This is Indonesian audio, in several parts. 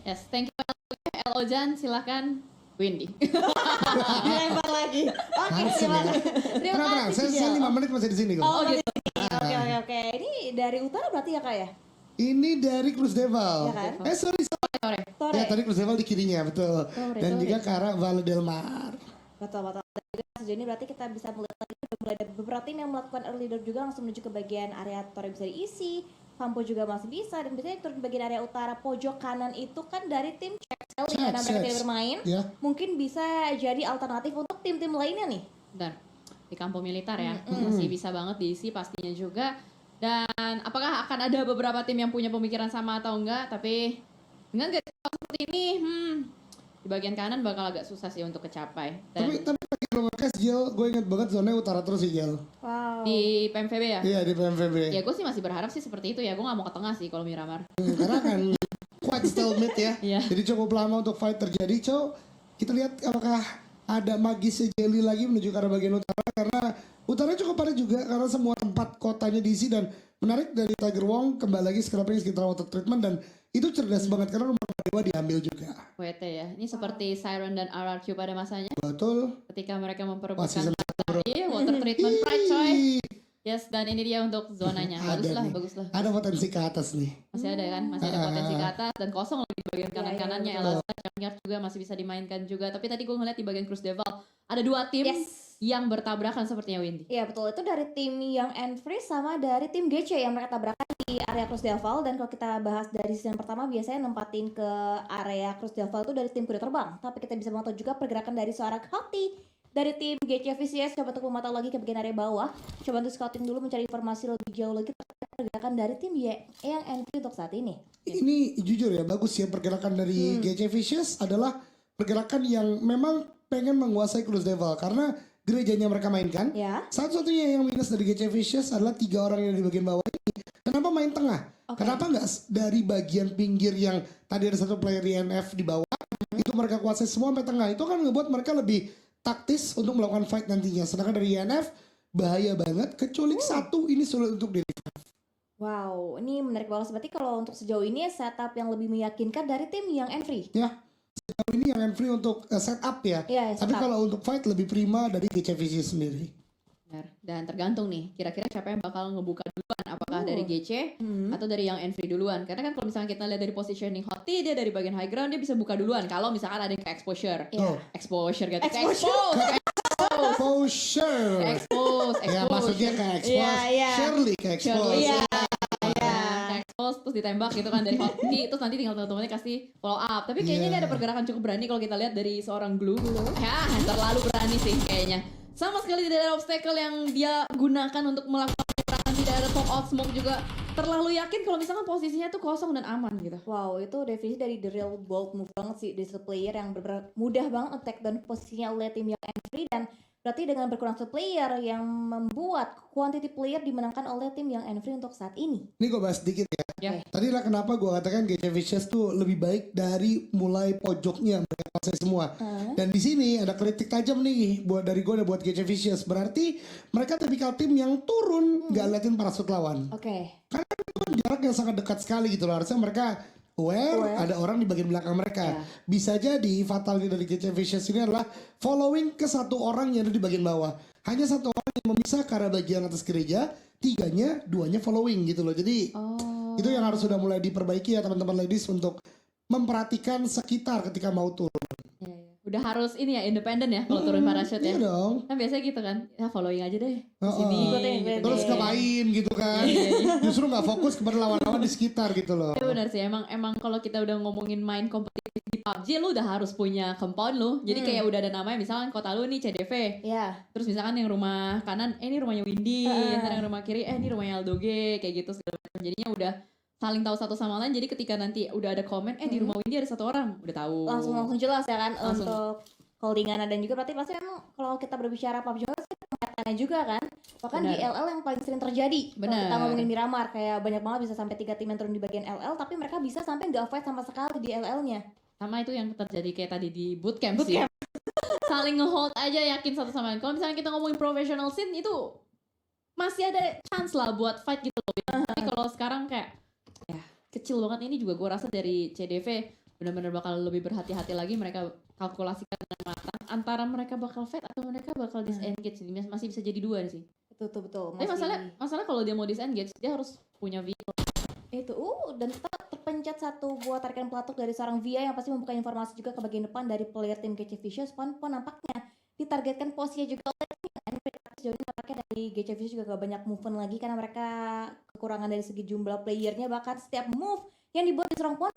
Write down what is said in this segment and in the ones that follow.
Yes, thank you LO Jan, silakan Windy. Dilempar lagi. Oke, Langsung silakan. ya. Terima Tenang, kasih. saya Cijal. 5 menit masih di sini kok. Oh gitu. Oke. Ini dari utara berarti ya kak ya? Ini dari Cruz Deval. Iya kan? Sorry. Sore. Tore. Ya tadi Cruz Deval di kirinya, betul. Dan Tore. juga ke arah Valle del Mar. Betul. Dan juga sejauh ini berarti kita bisa melihat lagi udah mulai ada beberapa tim yang melakukan early door juga langsung menuju ke bagian area Tore bisa diisi. Campo juga masih bisa dan biasanya turun bagian area utara pojok kanan itu kan dari tim Chexel yang mereka tidak bermain. Ya. Mungkin bisa jadi alternatif untuk tim-tim lainnya nih. Bentar, di kampung militer ya, masih bisa banget diisi pastinya juga. Dan apakah akan ada beberapa tim yang punya pemikiran sama atau enggak, tapi dengan gak seperti ini, di bagian kanan bakal agak susah sih untuk kecapai. Dan Tapi pakai lo ngekas Jel, gue inget banget zonanya utara terus sih Jel. Wow. di PMVB ya, Iya di PMVB. ya gue sih masih berharap sih seperti itu ya, gue gak mau ke tengah sih kalau Miramar. Karena kan quite stalemate ya. Iya. Jadi cukup lama untuk fight terjadi. Kita lihat apakah ada magis Jelly lagi menuju ke arah bagian utara, karena utara cukup padat juga karena semua tempat kotanya diisi. Dan menarik dari Tiger Wong kembali lagi scrapping sekitar water treatment, dan itu cerdas banget karena rumah dewa diambil juga. WT ya, ini seperti Siren dan RRQ pada masanya Betul. ketika mereka Wah, memperebutkan season 1 bro. iya, water treatment pride coy. Ih, Yes, dan ini dia untuk zonanya. ada nih. Baguslah. Ada potensi ke atas nih. Masih ada kan? Masih ada potensi ke atas dan kosong lagi di bagian kanan-kanannya. Iya, Elasa Chonyard juga masih bisa dimainkan juga. Tapi tadi gue ngeliat di bagian Cruz Deval ada dua tim Yes. yang bertabrakan sepertinya Windy. Iya betul, itu dari tim Young and Free sama dari tim GC yang mereka tabrakan di area Cruz Deval. Dan kalau kita bahas dari season pertama biasanya nempatin ke area Cruz Deval itu dari tim kuda terbang. Tapi kita bisa memantau juga pergerakan dari seorang Hoti dari tim GC VCS. Coba untuk memantau lagi ke bagian area bawah. Coba untuk scouting dulu mencari informasi lebih jauh lagi terkait pergerakan dari tim Young and Free untuk saat ini. Ini jujur ya, bagus ya pergerakan dari GC Vicious adalah pergerakan yang memang pengen menguasai Cruz Deval karena gerejanya mereka mainkan. Ya. Satu-satunya yang minus dari GC Vicious adalah 3 orang yang di bagian bawah ini. Kenapa main tengah? Kenapa nggak dari bagian pinggir yang tadi ada satu player INF di bawah, itu mereka kuasai semua sampai tengah. Itu kan ngebuat mereka lebih taktis untuk melakukan fight nantinya. Sedangkan dari INF bahaya banget, kecuali satu ini sulit untuk di Wow, ini menarik banget. Berarti kalau untuk sejauh ini setup yang lebih meyakinkan dari tim Young and Free. ya. Sejauh ini yang free untuk setup ya. Iya, Tapi setup. kalau untuk fight lebih prima dari GC Vicious sendiri. Benar. Dan tergantung nih, kira-kira siapa yang bakal ngebuka duluan, apakah dari GC atau dari yang Free duluan. Karena kan kalau misalnya kita lihat dari positioning Hoti, dia dari bagian high ground dia bisa buka duluan. Kalau misalkan ada yang ke exposure, Iya. exposure gitu, Exposure. Exposure. expose, Ya maksudnya ke expose. Iya. Shirley ke expose. Iya. expose terus ditembak gitu kan dari hotkey, terus nanti tinggal teman-temannya kasih follow up. Tapi kayaknya ini ada pergerakan cukup berani kalau kita lihat dari seorang Glue. Ya, terlalu berani sih kayaknya. Sama sekali tidak ada obstacle yang dia gunakan untuk melakukan pergerakan, tidak ada top out smoke juga. Terlalu yakin kalau misalkan posisinya tuh kosong dan aman gitu. Wow, itu definisi dari the real bold move banget sih dari player yang benar mudah banget attack dan posisinya oleh tim Young and Free. Dan berarti dengan berkurang player yang membuat quantity player dimenangkan oleh tim Young and Free untuk saat ini. Ini gue bahas sedikit ya. Ya. Tadi lah kenapa gue katakan GC Vicious tuh lebih baik dari mulai pojoknya mereka kuasai semua. Dan di sini ada kritik tajam nih buat dari gue dan buat GC Vicious. Berarti mereka tipikal tim yang turun gak liatin parasut lawan. Oke. Karena itu kan jarak yang sangat dekat sekali gitu loh. Harusnya mereka aware ada orang di bagian belakang mereka. Bisa jadi fatalnya dari GC Vicious ini adalah following ke satu orang yang ada di bagian bawah. Hanya satu orang yang memisah ke arah bagian atas gereja, duanya following gitu loh. Jadi itu yang harus sudah mulai diperbaiki ya teman-teman ladies untuk memperhatikan sekitar ketika mau turun. Udah harus ini ya independen ya kalau turun parachute ya. Iya dong. Kan biasanya gitu kan, ya following aja deh. Di Oh, sini. Ikutin. Terus ngapain gitu kan. Justru gak fokus kepada lawan-lawan di sekitar gitu loh. Itu benar sih, emang kalau kita udah ngomongin main kompetitif di PUBG, lu udah harus punya compound lu. Jadi kayak udah ada namanya, misalkan kota lu nih CDV. Ya. Terus misalkan yang rumah kanan, ini rumahnya Windy. Yang rumah kiri, ini rumahnya Aldoge. Kayak gitu segala macam. Jadinya udah saling tahu satu sama lain. Jadi ketika nanti udah ada komen, di rumah Windy ada satu orang, udah tahu. Langsung jelas ya kan Langsung. untuk holdingan dan juga berarti pasti memang kalau kita berbicara PUBG Mobile sih pengatannya juga kan. Bahkan di Benar. LL yang paling sering terjadi. Kalau Benar. kita ngomongin Miramar kayak banyak banget bisa sampai 3 tim yang turun di bagian LL tapi mereka bisa sampai nggak fight sama sekali di LL-nya. Sama itu yang terjadi kayak tadi di bootcamp sih. Saling ngehold aja yakin satu sama lain. Kalau misalnya kita ngomongin professional scene itu masih ada chance lah buat fight gitu loh. Tapi kalau sekarang kayak ya kecil banget. Ini juga gue rasa dari CDV benar-benar bakal lebih berhati-hati lagi, mereka kalkulasikan dengan matang antara mereka bakal fight atau mereka bakal disengage. Masih bisa jadi dua sih. Betul. Tapi masalah kalau dia mau disengage, dia harus punya vehicle. Itu dan kita terpencet satu buah tarikan pelatuk dari seorang Via yang pasti membuka informasi juga ke bagian depan dari player tim GC Vicious. Pon nampaknya ditargetkan posisinya juga oleh tim sejauh ini. Nampaknya dari GC Vicious juga gak banyak movement lagi karena mereka kekurangan dari segi jumlah playernya. Bahkan setiap move yang dibuat di seorang Pon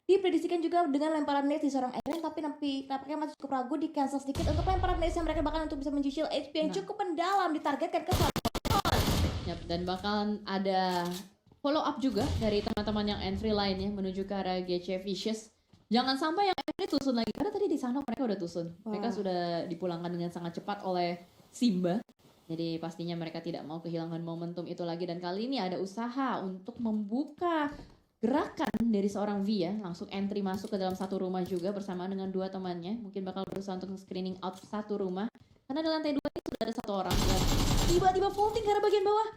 diprediksikan juga dengan lemparan nades di seorang Eren, tapi nampaknya masih cukup ragu, di cancel sedikit untuk lemparan nades yang mereka bahkan untuk bisa mencicil HP yang cukup mendalam, ditargetkan ke seorang Pon. Yap, dan bakalan ada follow up juga dari teman-teman yang entry lainnya menuju ke arah GC Vicious. Jangan sampai yang entry tusun lagi, karena tadi di sana mereka udah tusun. Mereka sudah dipulangkan dengan sangat cepat oleh Simba. Jadi pastinya mereka tidak mau kehilangan momentum itu lagi. Dan kali ini ada usaha untuk membuka gerakan dari seorang Via, langsung entry masuk ke dalam satu rumah juga bersamaan dengan dua temannya. Mungkin bakal berusaha untuk screening out satu rumah, karena di lantai 2 itu sudah ada satu orang yang tiba-tiba vaulting ke arah bagian bawah.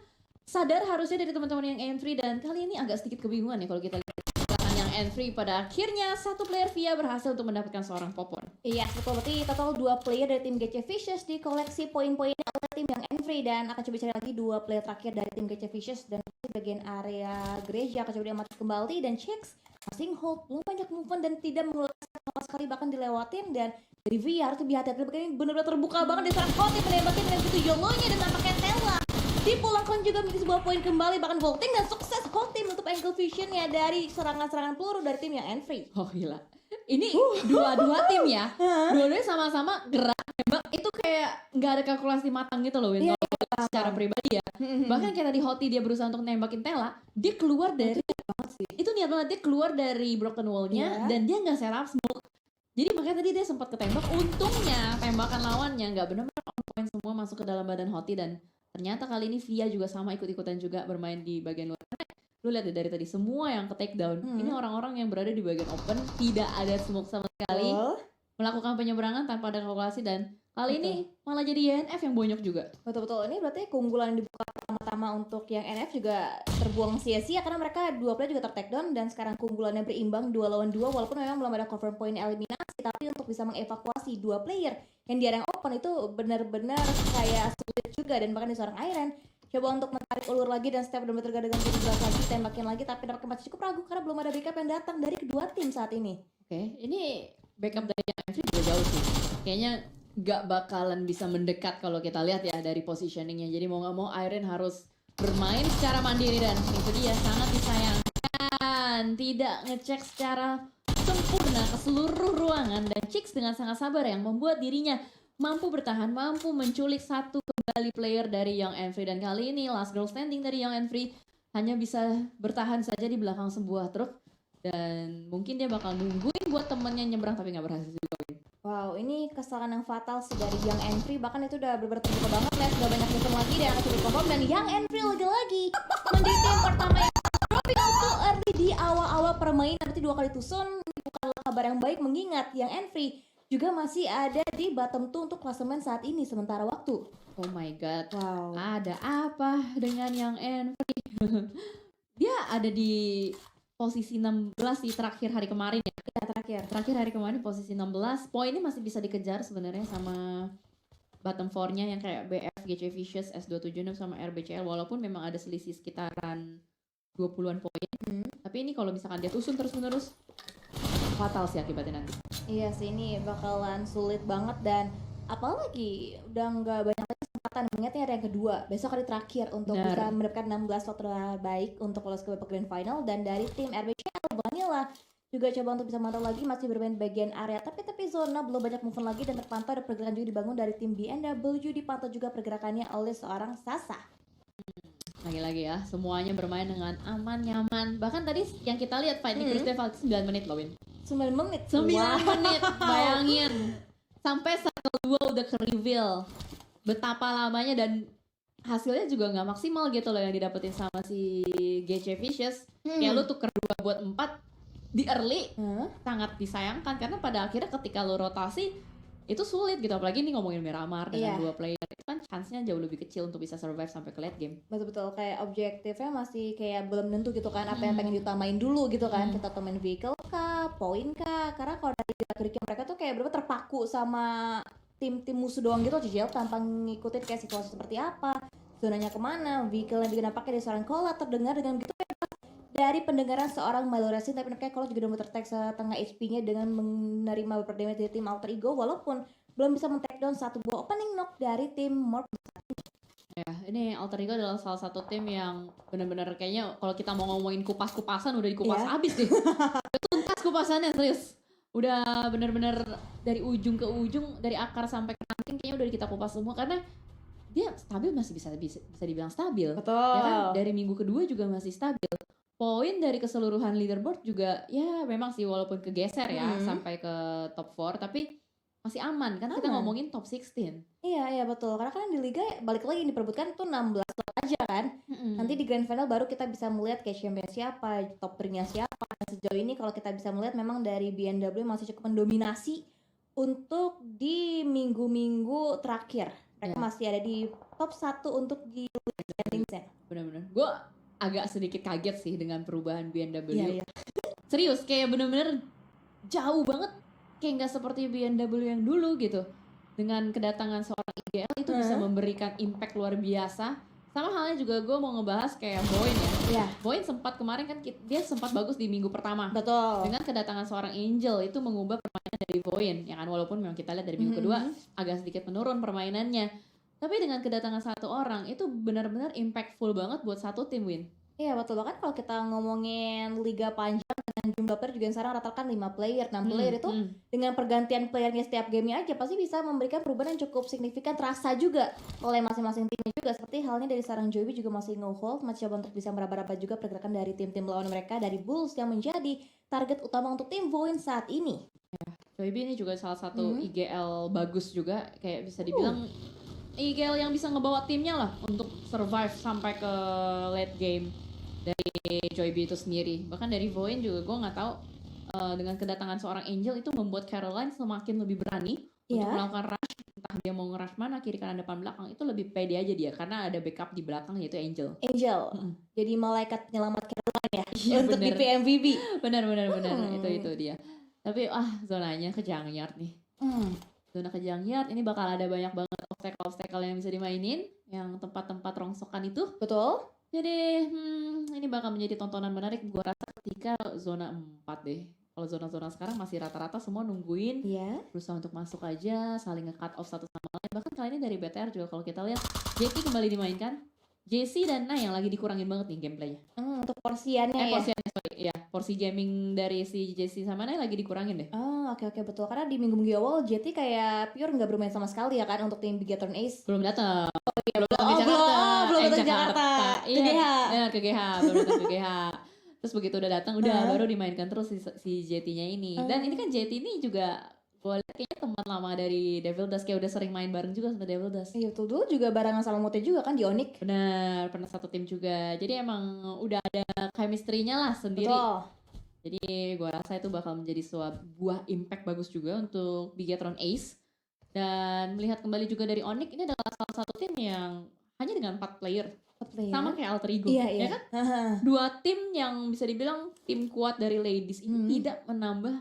Sadar harusnya dari teman-teman yang entry, dan kali ini agak sedikit kebingungan ya kalau kita lihat gerakan yang entry. Pada akhirnya satu player Via berhasil untuk mendapatkan seorang popon. Iya, betul. Berarti total 2 player dari tim GC Vicious dikoleksi poin-poinnya oleh tim yang entry, dan akan coba cari lagi 2 player terakhir dari tim GC Vicious. Dan di bagian area gereja akan coba diamati kembali, dan Chicks masing hold, belum banyak movement dan tidak mengeluarkan sama sekali, bahkan dilewatin. Dan dari Via harus lebih hati-hati, begini benar-benar terbuka banget di seorang Hoti menembakin dengan begitu yolonya, dan tampaknya Tela dipulangkan juga menjadi sebuah poin kembali, bahkan vaulting, dan sukses Hoti menutup angle visionnya dari serangan-serangan peluru dari tim yang entry. Oh gila, ini dua-dua tim ya, dua-duanya sama-sama gerak tembak itu kayak nggak ada kalkulasi matang gitu loh Win. Kalau secara pribadi ya, bahkan kayak tadi Hoti dia berusaha untuk nembakin Tela, dia keluar dari itu niat banget, dia keluar dari broken wall-nya dan dia nggak set up smoke. Jadi makanya tadi dia sempat ketembak, untungnya tembakan lawannya nggak benar-benar on point semua masuk ke dalam badan Hoti. Dan ternyata kali ini Via juga sama ikut-ikutan juga bermain di bagian luar. Lu lihat deh dari tadi semua yang ke take down. Ini orang-orang yang berada di bagian open, tidak ada smoke sama sekali, melakukan penyeberangan tanpa ada kalkulasi, dan kali ini malah jadi YNF yang bonyok juga. Betul-betul, ini berarti keunggulan yang dibuka pertama-tama untuk yang NF juga terbuang sia-sia karena mereka 2 player juga ter-take down, dan sekarang keunggulannya berimbang 2 lawan 2 walaupun memang belum ada confirm point eliminasi. Tapi untuk bisa mengevakuasi 2 player yang di area yang open itu benar-benar kayak sulit juga, dan bahkan di seorang Iron coba untuk menarik ulur lagi, dan setiap benar-benar tergadang dengan lagi, tembakin lagi, tapi dapat masih cukup ragu karena belum ada backup yang datang dari kedua tim saat ini. Oke, ini backup dari yang entry juga jauh sih. Kayaknya gak bakalan bisa mendekat kalau kita lihat ya dari positioningnya. Jadi mau gak mau Iron harus bermain secara mandiri, dan itu dia sangat disayangkan tidak ngecek secara sempurna ke seluruh ruangan. Dan Chicks dengan sangat sabar yang membuat dirinya mampu bertahan, mampu menculik satu kembali player dari Young Entry. Dan kali ini last girl standing dari Young Entry hanya bisa bertahan saja di belakang sebuah truk, dan mungkin dia bakal nungguin buat temennya nyebrang tapi gak berhasil juga. Wow, ini kesalahan yang fatal sih dari Young Entry, bahkan itu udah bener-bener terbuka banget, Les gak banyak movement lagi, dan akan coba confirm, dan Young Entry lagi-lagi menjadi tim pertama yang dropping out too early di awal-awal permainan. Nanti 2 kali tusun, bukanlah kabar yang baik, mengingat Young Entry juga masih ada di bottom 2 untuk klasemen saat ini sementara waktu. Oh my god, Wow. ada apa dengan Young Entry? Dia ada di posisi 16 di terakhir hari kemarin ya. Terakhir hari kemarin posisi 16. Poinnya masih bisa dikejar sebenarnya sama bottom 4-nya yang kayak BF, GC Vicious, S276 sama RBCL, walaupun memang ada selisih sekitaran 20-an poin. Tapi ini kalau misalkan dia tusun terus-menerus, fatal sih akibatnya nanti. Iya sih, ini bakalan sulit banget, dan apalagi udah nggak banyak lagi kesempatan, mengingatnya ada yang kedua besok hari terakhir untuk bisa mendapatkan 16 slot terbaik untuk lolos ke babak grand final. Dan dari tim RBCL Vanilla juga coba untuk bisa mantau lagi, masih bermain bagian area tapi zona belum banyak movement lagi, dan terpantau ada pergerakan juga dibangun dari tim BNW, dipantau juga pergerakannya oleh seorang Sasa. Lagi-lagi ya, semuanya bermain dengan aman, nyaman. Bahkan tadi yang kita lihat fight di Cruz Devil 9 menit loh Win. 9 menit? 9 menit, bayangin. Sampai circle 2 udah ke-reveal. Betapa lamanya, dan hasilnya juga gak maksimal gitu loh yang didapetin sama si GC Vicious. Kayak lu tuker 2 buat 4 di early, sangat disayangkan. Karena pada akhirnya ketika lu rotasi, itu sulit gitu. Apalagi ini ngomongin Miramar dengan 2 player, itu kan chance-nya jauh lebih kecil untuk bisa survive sampai ke late game. Betul-betul, kayak objektifnya masih kayak belum tentu gitu kan, apa yang pengen diutamain dulu gitu kan. Kita main vehicle kah, poin kah? Karena kalau dari gerak-geriknya mereka tuh kayak berapa terpaku sama tim-tim musuh doang gitu CJL tanpa ngikutin kayak situasi seperti apa, zonanya kemana, vehicle yang digunakan pakai dari seorang Cola terdengar dengan begitu bebas dari pendengaran seorang Milo Racing. Tapi nampaknya Cola juga udah muter-tag setengah HP-nya dengan menerima beberapa damage dari tim Alter Ego walaupun belum bisa men-take down satu buah opening knock dari tim Morph. Ya, ini Alter Ego adalah salah satu tim yang benar-benar kayaknya kalau kita mau ngomongin kupas-kupasan udah dikupas Iya. habis deh. Udah tuntas kupasannya serius. Udah benar-benar dari ujung ke ujung, dari akar sampai ke ranting kayaknya udah kita kupas semua karena dia stabil masih bisa dibilang stabil. Betul. Ya kan dari minggu kedua juga masih stabil. Poin dari keseluruhan leaderboard juga ya memang sih walaupun kegeser ya sampai ke top 4 tapi masih aman kan kita Aman. ngomongin top 16. Iya betul. Karena kan di liga balik lagi yang diperebutkan tuh 16 lot aja kan. Nanti di grand final baru kita bisa melihat kayak champion siapa, top 3-nya siapa. Dan sejauh ini kalau kita bisa melihat memang dari BMW masih cukup mendominasi untuk di minggu-minggu terakhir. Mereka Ya. masih ada di top 1 untuk di standings-nya. Benar-benar. Gue agak sedikit kaget sih dengan perubahan BMW. Iya. Serius kayak bener-bener jauh banget, kayak nggak seperti BMW yang dulu gitu. Dengan kedatangan seorang IGL itu bisa memberikan impact luar biasa. Sama halnya juga gue mau ngebahas kayak Boyne ya. Iya. Boyne sempat kemarin kan dia sempat bagus di minggu pertama. Betul. Dengan kedatangan seorang Angel itu mengubah permainan dari Boyne, ya kan, walaupun memang kita lihat dari minggu kedua agak sedikit menurun permainannya. Tapi dengan kedatangan satu orang itu benar-benar impactful banget buat satu tim win. Iya betul, bahkan kalau kita ngomongin liga panjang dengan jumlah player juga yang sekarang rata-rata kan 5 player, 6 player itu dengan pergantian playernya setiap gamenya aja pasti bisa memberikan perubahan yang cukup signifikan terasa juga oleh masing-masing timnya juga. Seperti halnya dari seorang Joey juga masih no-hold, masih coba untuk bisa meraba-raba juga pergerakan dari tim-tim lawan mereka dari Bulls yang menjadi target utama untuk tim Voin saat ini. Joyby ini juga salah satu IGL bagus juga, kayak bisa dibilang IGL yang bisa ngebawa timnya lah untuk survive sampai ke late game dari Joyby itu sendiri. Bahkan dari Voin juga gue nggak tahu dengan kedatangan seorang Angel itu membuat Caroline semakin lebih berani untuk melakukan rush. Entah dia mau nge-rush mana, kiri kanan depan belakang, itu lebih pede aja dia karena ada backup di belakang yaitu Angel. Jadi malaikat penyelamat Caroline ya Iya, untuk di bener. PMVB. Benar itu dia. Tapi zonanya kejang yard nih. Zona kejang yard ini bakal ada banyak banget obstacle yang bisa dimainin, yang tempat-tempat rongsokan itu. Betul. Jadi ini bakal menjadi tontonan menarik gua rasa ketika zona 4 deh. Kalau zona-zona sekarang masih rata-rata semua nungguin, berusaha untuk masuk aja, saling nge-cut off satu sama lain. Bahkan kali ini dari BTR juga kalau kita lihat JT kembali dimainkan. JC dan Nay yang lagi dikurangin banget nih gameplaynya. Untuk porsiannya ya. Porsi gaming dari si JC sama Nay lagi dikurangin deh. Oke betul, karena di minggu-minggu awal JT kayak pure nggak bermain sama sekali ya kan untuk tim Bigatron Ace. Belum datang. Belum Di Jakarta. belum datang ke Jakarta. Iya, Ke GH. benar, ke GH, baru datang ke GH. Terus begitu udah datang, baru dimainkan terus si JT-nya ini. Dan ini kan JT ini juga gue lihat kayaknya teman lama dari Devil Dust, kayak udah sering main bareng juga sama Devil Dust. Iya betul, dulu juga barengan sama Mute juga kan di Onyx. Benar, pernah satu tim juga. Jadi emang udah ada chemistry-nya lah sendiri. Betul. Jadi gue rasa itu bakal menjadi sebuah impact bagus juga untuk Bigatron Ace. Dan melihat kembali juga dari Onyx, ini adalah salah satu tim yang hanya dengan 4 player. Sama kayak Alter Ego, Iya. ya kan? Dua tim yang bisa dibilang tim kuat dari ladies ini tidak menambah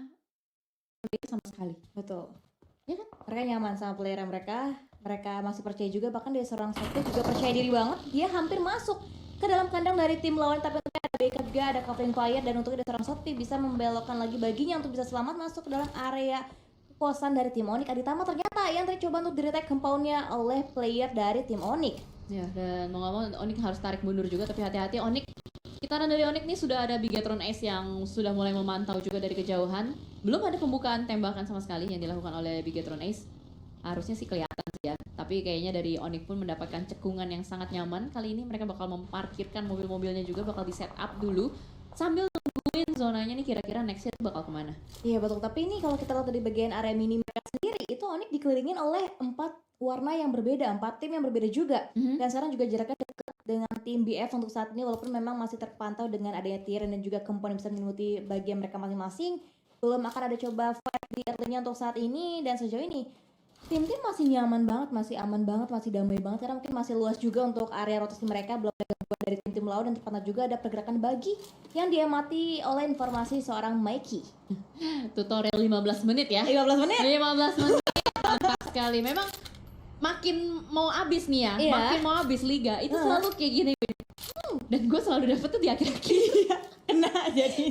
player sama sekali. Betul. Ya kan? Mereka nyaman sama player mereka. Mereka masih percaya juga, bahkan dari seorang Sakti juga percaya diri banget. Dia hampir masuk ke dalam kandang dari tim lawan, tapi ada backup juga, ada covering fire, dan untuk seorang Sakti bisa membelokkan lagi baginya untuk bisa selamat masuk ke dalam area kekuasaan dari tim Onyx. Aditama ternyata yang tercoba untuk di-retake compound-nya oleh player dari tim Onyx. Ya, dan mau gak mau Onyx harus tarik mundur juga, tapi hati-hati Onyx. Sekitaran dari Onyx nih sudah ada Bigatron Ace yang sudah mulai memantau juga dari kejauhan. Belum ada pembukaan tembakan sama sekali yang dilakukan oleh Bigatron Ace. Harusnya sih kelihatan sih ya, tapi kayaknya dari Onyx pun mendapatkan cekungan yang sangat nyaman. Kali ini mereka bakal memparkirkan mobil-mobilnya juga, bakal di set up dulu sambil nungguin zonanya nih kira-kira nextnya tuh bakal kemana. Iya betul, tapi ini kalau kita lihat dari bagian area mini mereka sendiri, itu Onyx dikelilingin oleh 4 warna yang berbeda, 4 tim yang berbeda juga. Dan sekarang juga jaraknya dekat dengan tim BF untuk saat ini, walaupun memang masih terpantau dengan adanya tier dan juga komponen bisa menyelimuti bagian mereka masing-masing. Belum akan ada coba fight di early-nya untuk saat ini, dan sejauh ini tim-tim masih nyaman banget, masih aman banget, masih damai banget, karena mungkin masih luas juga untuk area rotasi mereka, belum ada kedua dari tim-tim lawan, dan tepatnya juga ada pergerakan bagi yang diamati oleh informasi seorang Mikey. Tutorial 15 menit ya. 15 menit? 15 menit. Mantap sekali. Memang makin mau habis nih ya, Iya. makin mau habis liga itu selalu kayak gini. Dan gue selalu dapet tuh di akhir-akhir.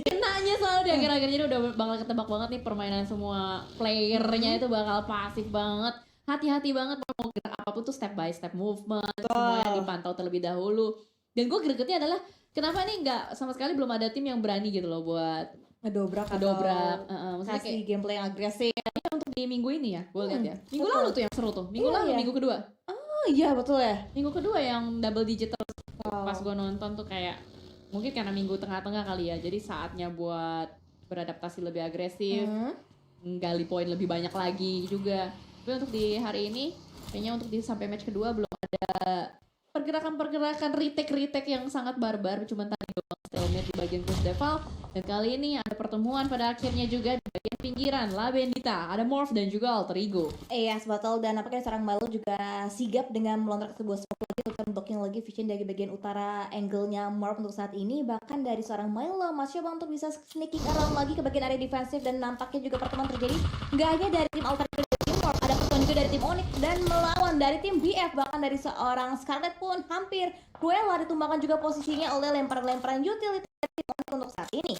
Kenanya selalu di akhir-akhir, jadi udah bakal ketebak banget nih permainan semua playernya itu bakal pasif banget. Hati-hati banget mau gerak apapun tuh step by step movement, semuanya dipantau terlebih dahulu. Dan gue gregetnya adalah kenapa nih nggak sama sekali belum ada tim yang berani gitu loh buat Ngedobrak maksudnya kasih kayak gameplay yang agresif. untuk di minggu ini ya, gue lihat ya. Minggu betul. lalu tuh yang seru tuh, minggu Iya, lalu, iya. minggu kedua. Oh iya betul ya. Minggu kedua yang double digit terus. Wow. Pas gue nonton tuh kayak mungkin karena minggu tengah-tengah kali ya, jadi saatnya buat beradaptasi lebih agresif, gali poin lebih banyak lagi juga. Tapi untuk di hari ini kayaknya untuk di sampai match kedua belum ada pergerakan-pergerakan retake yang sangat barbar, cuman tadi doang stalemate di bagian Cruz Devil. Dan kali ini ada pertemuan pada akhirnya juga di bagian pinggiran La Bendita, ada Morph dan juga Alter Ego. Yes, betul. Dan apakah seorang Malo juga sigap dengan melontarkan sebuah smoke lagi untuk blocking lagi vision dari bagian utara angle-nya Morph untuk saat ini. Bahkan dari seorang Milo masih coba untuk bisa sneaking around lagi ke bagian area defensif, dan nampaknya juga pertemuan terjadi nggak hanya dari tim Alter Ego dan tim Morph, ada pertemuan juga dari tim Onyx dan melawan dari tim BF, bahkan dari seorang Scarlet pun hampir Cruella ditumbangkan juga posisinya oleh lemparan-lemparan utility dari tim Onyx untuk saat ini.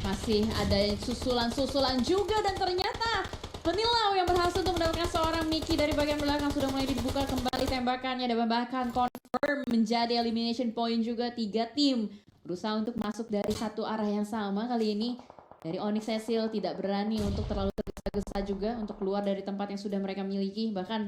Masih ada susulan-susulan juga, dan ternyata Vanilla yang berhasil untuk mendapatkan seorang Mickey dari bagian belakang sudah mulai dibuka kembali tembakannya, dan bahkan confirm menjadi elimination point juga. 3 tim berusaha untuk masuk dari satu arah yang sama kali ini. Dari Onyx Cecil tidak berani untuk terlalu tergesa-gesa juga untuk keluar dari tempat yang sudah mereka miliki. Bahkan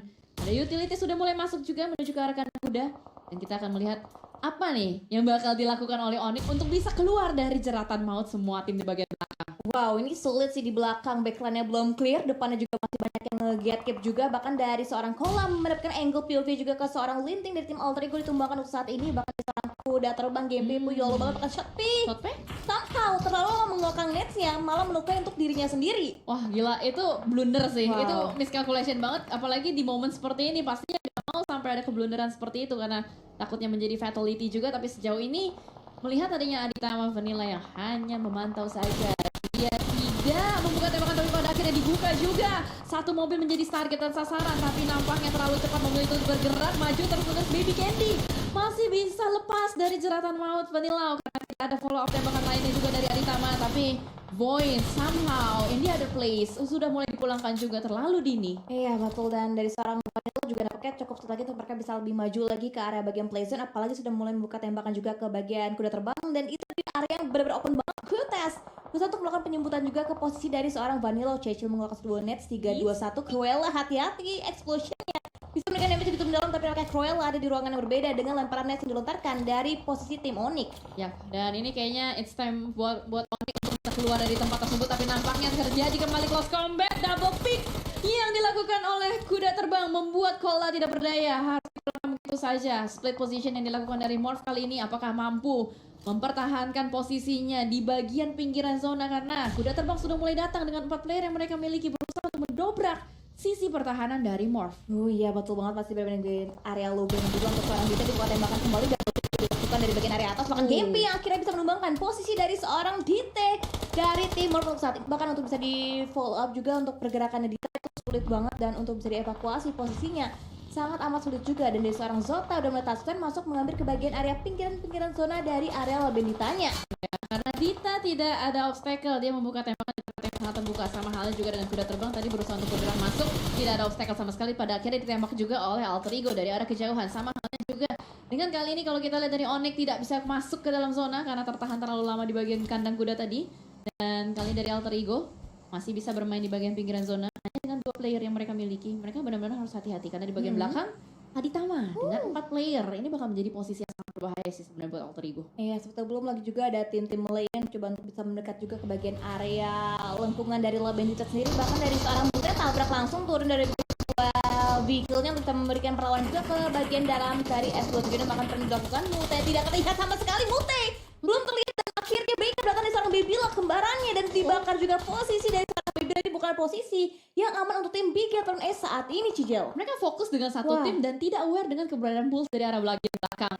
ada utility sudah mulai masuk juga menuju ke arah kandang kuda, dan kita akan melihat apa nih yang bakal dilakukan oleh Onyx untuk bisa keluar dari jeratan maut semua tim di bagian belakang. Wow, ini sulit sih di belakang, backline-nya belum clear, depannya juga masih banyak yang nge-get keep juga. Bahkan dari seorang Kolam mendapatkan angle POV juga ke seorang Linting dari tim Alter Ego ditumbangkan untuk saat ini. Bahkan dari seorang kuda terbang gameplay Puyolo banget mendapatkan shot pick. Shot pick? Somehow terlalu lama mengokang netsnya, malah melukai untuk dirinya sendiri. Wah gila, itu blunder sih, Wow. itu miscalculation banget. Apalagi di momen seperti ini pastinya gak mau sampai ada keblunderan seperti itu, karena takutnya menjadi fatality juga. Tapi sejauh ini melihat adanya Aditama Vanilla yang hanya memantau saja, dia tidak membuka tembakan, tapi pada akhirnya dibuka juga. Satu mobil menjadi target dan sasaran, tapi nampaknya terlalu cepat mobil itu bergerak maju. Terus Baby Candy masih bisa lepas dari jeratan maut Vanilla karena tidak ada follow up tembakan lainnya juga dari Aditama. Tapi Void somehow in the other place sudah mulai dipulangkan juga terlalu dini. Iya betul, dan dari seorang Vanilla juga nampaknya cukup sulit lagi untuk mereka bisa lebih maju lagi ke area bagian play zone, apalagi sudah mulai membuka tembakan juga ke bagian kuda terbang, dan itu di area yang benar-benar open banget. Kutas berusaha untuk melakukan penyembutan juga ke posisi dari seorang Vanilla. Cecil mengeluarkan sebuah nets 3-2-1. Cruella hati-hati explosionnya bisa memberikan damage begitu mendalam, tapi nampaknya Cruella ada di ruangan yang berbeda dengan lemparan nets yang dilontarkan dari posisi tim Onyx. Ya, dan ini kayaknya it's time buat Onyx untuk bisa keluar dari tempat tersebut, tapi nampaknya terjadi kembali close combat. Double pick yang dilakukan oleh kuda terbang membuat Kola tidak berdaya, harus dilakukan begitu saja. Split position yang dilakukan dari Morph kali ini apakah mampu mempertahankan posisinya di bagian pinggiran zona, karena kuda terbang sudah mulai datang dengan 4 player yang mereka miliki, berusaha untuk mendobrak sisi pertahanan dari Morph. Oh iya betul banget, pasti bermain di area lobeng juga untuk seorang Dita dibuka tembakan kembali dan dilakukan dari bagian area atas. Bahkan Gempi yang akhirnya bisa menumbangkan posisi dari seorang Dite dari tim Morph untuk saat ini. Bahkan untuk bisa di follow up juga untuk pergerakannya Dita itu sulit banget, dan untuk bisa dievakuasi posisinya sangat amat sulit juga. Dan dari seorang Zota udah mulai touchdown masuk mengambil ke bagian area pinggiran zona dari area Labenditanya. Karena Dita tidak ada obstacle, dia membuka tembakan di tempat yang sangat terbuka. Sama halnya juga dengan kuda terbang tadi berusaha untuk bergerak masuk, tidak ada obstacle sama sekali. Pada akhirnya ditembak juga oleh Alter Ego dari arah kejauhan. Sama halnya juga dengan kali ini kalau kita lihat dari Onyx tidak bisa masuk ke dalam zona karena tertahan terlalu lama di bagian kandang kuda tadi. Dan kali dari Alter Ego masih bisa bermain di bagian pinggiran zona hanya dengan 2 player yang mereka miliki. Mereka benar-benar harus hati-hati karena di bagian belakang Aditama dengan 4 player. Ini bakal menjadi posisi yang sangat berbahaya sih sebenarnya buat Alter Ego. Iya, seperti belum lagi juga ada tim-tim lain coba untuk bisa mendekat juga ke bagian area lengkungan dari Labendita sendiri. Bahkan dari seorang Mute tabrak langsung turun dari vehicle-nya untuk bisa memberikan perlawanan juga ke bagian dalam dari S2 dan bahkan pernah dilakukan. Mute tidak terlihat sama sekali, Mute belum terlihat, dan akhirnya backup datang dari seorang Babila kembarannya, dan dibakar juga posisi dari seorang Babila. Ini bukan posisi yang aman untuk tim Bigatron S saat ini, Cijel. Mereka fokus dengan satu tim dan tidak aware dengan keberadaan Bulls dari arah bagian belakang.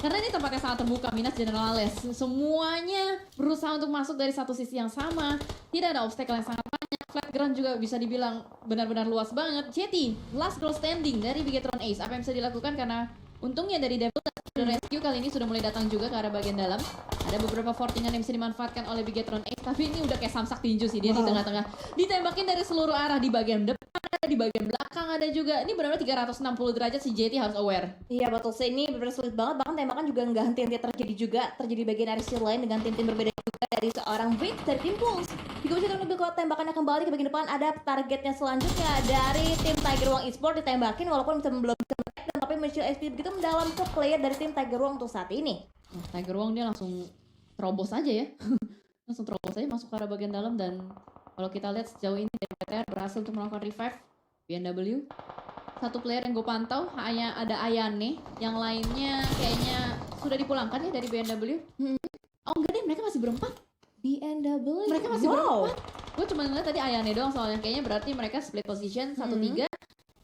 Karena ini tempatnya sangat terbuka, Minas Generales. Semuanya berusaha untuk masuk dari satu sisi yang sama. Tidak ada obstacle yang sangat banyak. Flat ground juga bisa dibilang benar-benar luas banget. Jetty, last girl standing dari Bigetron Ace. Apa yang bisa dilakukan karena untungnya dari Devil dan Rescue kali ini sudah mulai datang juga ke arah bagian dalam. Ada beberapa fortingan yang bisa dimanfaatkan oleh Bigetron Ace. Tapi ini udah kayak samsak tinju sih, dia di tengah-tengah. Ditembakin dari seluruh arah, di bagian depan ada, di bagian belakang ada juga. Ini benar-benar 360 derajat, si Jetty harus aware. Iya betul sih, ini benar sulit banget, bahkan tembakan juga nggak henti-henti terjadi juga, terjadi bagian area shield lain dengan tim-tim berbeda juga dari seorang Vic dari tim Pulse. Jika bisa lebih kalau tembakannya kembali ke bagian depan, ada targetnya selanjutnya dari tim Tiger Wong Esports ditembakin walaupun belum bisa menaik, dan tapi Michelle SP begitu mendalam ke player dari tim Tiger Wong untuk saat ini. Tiger Wong dia langsung terobos aja ya. Langsung terobos aja masuk ke arah bagian dalam, dan kalau kita lihat sejauh ini dari BTR berhasil untuk melakukan revive BNW. Satu player yang gue pantau hanya ada Ayane, yang lainnya kayaknya sudah dipulangkan ya dari BNW. Oh enggak deh, mereka masih berempat. BNW. Mereka masih berempat. Gue cuma ngeliat tadi Ayane doang, soalnya kayaknya berarti mereka split position 1-3.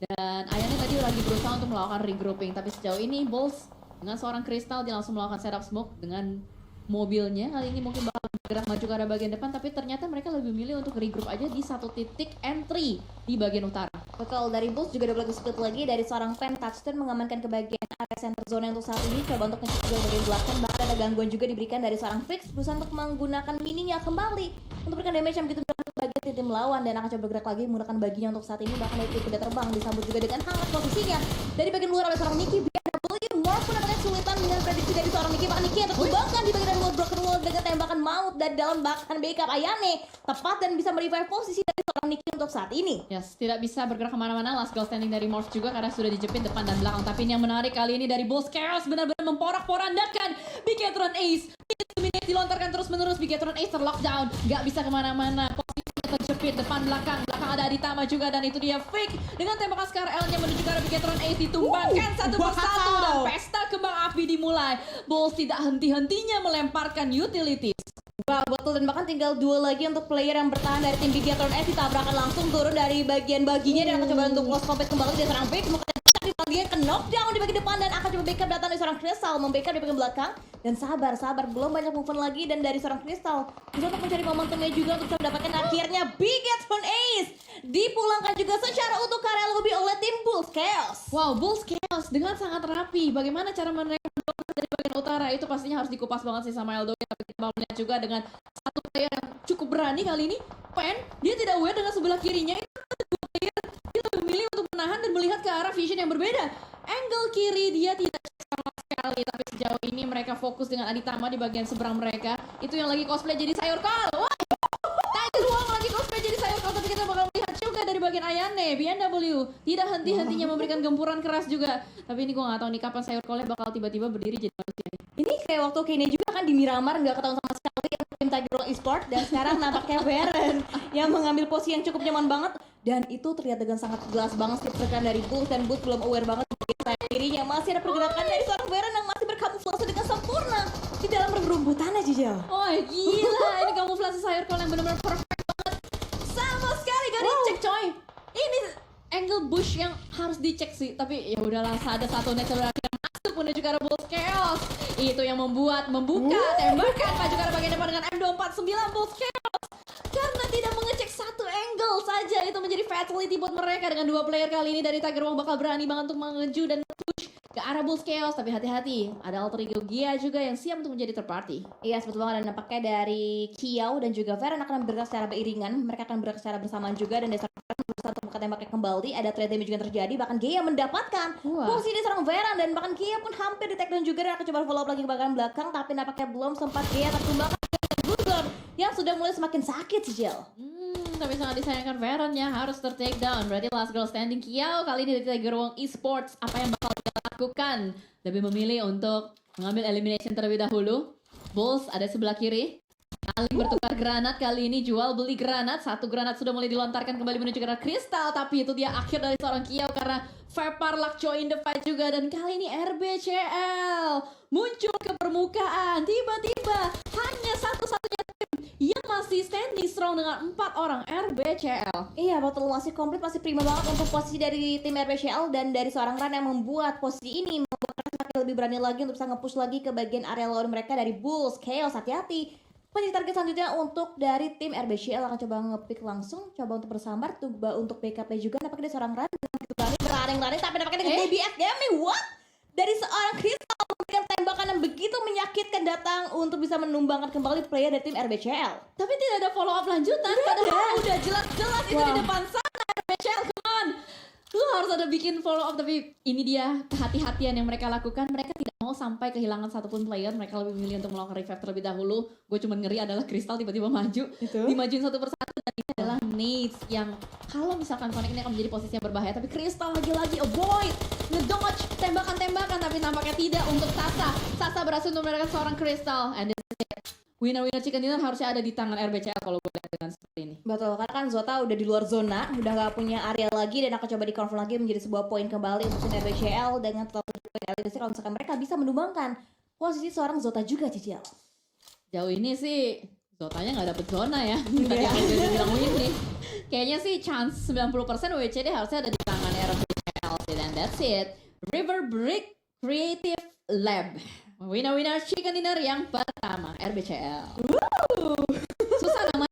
Dan Ayane tadi lagi berusaha untuk melakukan regrouping, tapi sejauh ini Bulls dengan seorang Crystal dia langsung melakukan setup smoke dengan mobilnya. Kali ini mungkin bakal bergerak maju ke arah bagian depan, tapi ternyata mereka lebih milih untuk regroup aja di satu titik entry di bagian utara. Betul, dari Bulls juga double split lagi dari seorang Pen Touchstone mengamankan ke bagian area center zone untuk saat ini, coba untuk ngecek juga bagian belakang, bahkan ada gangguan juga diberikan dari seorang Fix berusaha untuk menggunakan mininya kembali untuk berikan damage yang begitu berat bagian tim lawan, dan akan coba bergerak lagi menggunakan baginya untuk saat ini, bahkan dari tim kuda terbang disambut juga dengan hangat posisinya dari bagian luar oleh seorang Nicky. Morph pun dapatkan kesulitan dengan prediksi dari seorang Nicky, bahkan Nicky yang tertumbangkan di bagian luar broken wall dengan tembakan maut dari dalam, bahkan backup Ayane tepat dan bisa merevive posisi dari seorang Nicky untuk saat ini. Yes, tidak bisa bergerak kemana-mana. Last girl standing dari Morph juga karena sudah dijepit depan dan belakang. Tapi ini yang menarik kali ini dari Bulls Chaos benar-benar memporak-porandakan Bigetron Ace. Dominate dilontarkan terus-menerus, Bigetron Ace terlockdown, gak bisa kemana-mana. Posisinya terjepit depan belakang ada Aditama juga, dan itu dia Fake dengan tembakan Scar L-nya menuju ke arah Bigetron Ace, ditumbangkan satu persatu dan pesta kembang api dimulai. Bulls tidak henti-hentinya melemparkan utilities. Wah betul, dan bahkan tinggal 2 lagi untuk player yang bertahan dari tim Bigetron Ace, ditabrakan langsung turun dari bagian baginya dan akan coba untuk close combat kembali dari seorang Fake. Tapi bagian ke knockdown di bagian depan dan akan coba backup datang dari seorang Crystal, membackup di bagian belakang, dan sabar belum banyak movement lagi, dan dari seorang Crystal bisa untuk mencari momentumnya juga untuk mendapatkan akhirnya Bigetron Ace dipulangkan juga secara utuh ke area lobby oleh tim Bulls Chaos. Wow, Bulls Chaos dengan sangat rapi. Bagaimana cara mereka dari bagian utara itu pastinya harus dikupas banget sih sama Eldo. Tapi kita mau lihat juga dengan satu player yang cukup berani kali ini, Pen. Dia tidak aware dengan sebelah kirinya itu ada 2 player. Dia lebih memilih untuk menahan dan melihat ke arah vision yang berbeda. Angle kiri dia tidak sama sekali, tapi sejauh ini mereka fokus dengan Aditama di bagian seberang mereka. Itu yang lagi cosplay jadi sayur kol. Wah, Tiger Wong lagi cosplay jadi sayur kol, tapi kita bakal melihat juga dari bagian Ayane. BNW tidak henti-hentinya memberikan gempuran keras juga. Tapi ini gue gak tahu nih kapan sayur kolnya bakal tiba-tiba berdiri jadi manusia. Ini kayak waktu Kine juga kan di Miramar nggak ketahuan sama sekali tim Tiger Wong Esports, dan sekarang nampaknya Baron yang mengambil posisi yang cukup nyaman banget, dan itu terlihat dengan sangat jelas banget sih pergerakan dari Bulls, dan Bulls belum aware banget di sayap kirinya masih ada pergerakan dari seorang Baron yang masih berkamuflase dengan sempurna di dalam rumbutannya Jijel. Oh gila, ini kamuflase sayur kol yang benar-benar perfect banget. Sama sekali gak dicek coy. Ini angle bush yang harus dicek sih, tapi ya udahlah, ada satu natural yang masuk menuju ke arah Bulls Chaos. Itu yang membuka tembakan maju ke arah bagian depan dengan M249 Bulls Chaos. Karena tidak mengecek satu angle saja, itu menjadi fatality buat mereka. Dengan 2 player kali ini dari Tiger Wong bakal berani banget untuk mengeju dan push ke arah Bulls Chaos. Tapi hati-hati, ada alter ego Gia juga yang siap untuk menjadi third party. Iya betul banget, dan nampaknya dari Kiao dan juga Varen akan bergerak secara beriringan. Mereka akan bergerak secara bersamaan juga, dan dasar berusaha untuk buka tembaknya kembali. Ada trade damage juga terjadi, bahkan Gia mendapatkan posisi di serang Varen, dan bahkan Gia pun hampir di takedown juga, dan akan coba follow up lagi ke bagian belakang, tapi nampaknya belum sempat. Gia tertumbangkan Google yang sudah mulai semakin sakit sih Jel. Tapi sangat disayangkan Varen ya harus ter-take down. Berarti last girl standing Kiao kali ini dari Tiger Wong Esports. Apa yang bakal dia lakukan? Lebih memilih untuk mengambil elimination terlebih dahulu. Bulls ada sebelah kiri. Saling bertukar granat kali ini, jual beli granat. Satu granat sudah mulai dilontarkan kembali menuju ke arah Crystal, tapi itu dia akhir dari seorang Kiao karena Vapor Luck join the fight juga. Dan kali ini RBCL muncul ke permukaan. Tiba-tiba hanya satu-satunya tim yang masih standing strong dengan 4 orang, RBCL. Iya betul, masih komplit, masih prima banget untuk posisi dari tim RBCL, dan dari seorang Ran yang membuat posisi ini membuat mereka lebih berani lagi untuk bisa nge-push lagi ke bagian area lawan mereka dari Bulls, Chaos, hati-hati. Penjadi target selanjutnya untuk dari tim RBCL akan coba nge-pick langsung, coba untuk bersambar, coba untuk BKP juga. Nampaknya dia seorang berani, tapi nampaknya dengan DBF Gaming, what? Dari seorang Crystal memberikan tembakan yang begitu menyakitkan datang untuk bisa menumbangkan kembali player dari tim RBCL. Tapi tidak ada follow up lanjutan, padahal udah jelas-jelas itu di depan sana RBCL, come on. Lu harus ada bikin follow up, tapi ini dia kehati-hatian yang mereka lakukan. Mereka tidak mau sampai kehilangan satupun player. Mereka lebih memilih untuk melakukan revive terlebih dahulu. Gue cuma ngeri adalah Crystal tiba-tiba maju, dimajuin satu persatu, dan ini adalah Nades yang kalau misalkan connect ini akan menjadi posisi yang berbahaya. Tapi Crystal lagi-lagi avoid, ngedodge tembakan-tembakan, tapi nampaknya tidak untuk Sasa. Sasa berhasil untuk mendapatkan seorang Crystal, and this is it. Winner chicken dinner harusnya ada di tangan RBCL kalau gue lihat dengan seperti ini. Betul, karena kan Zota udah di luar zona, udah gak punya area lagi dan akan coba di-confirm lagi menjadi sebuah poin kembali untuk tim RBCL dengan total poin eliminasi kalau misalkan mereka bisa menumbangkan posisi seorang Zota juga, Cicil. Jauh ini sih Zotanya nggak dapet zona ya. Tadi yang udah bilang ini. Kayaknya sih chance 90% WCD harusnya ada di tangan RBCL sih, dan that's it. River Brick Creative Lab. Winner chicken dinner yang pertama RBCL.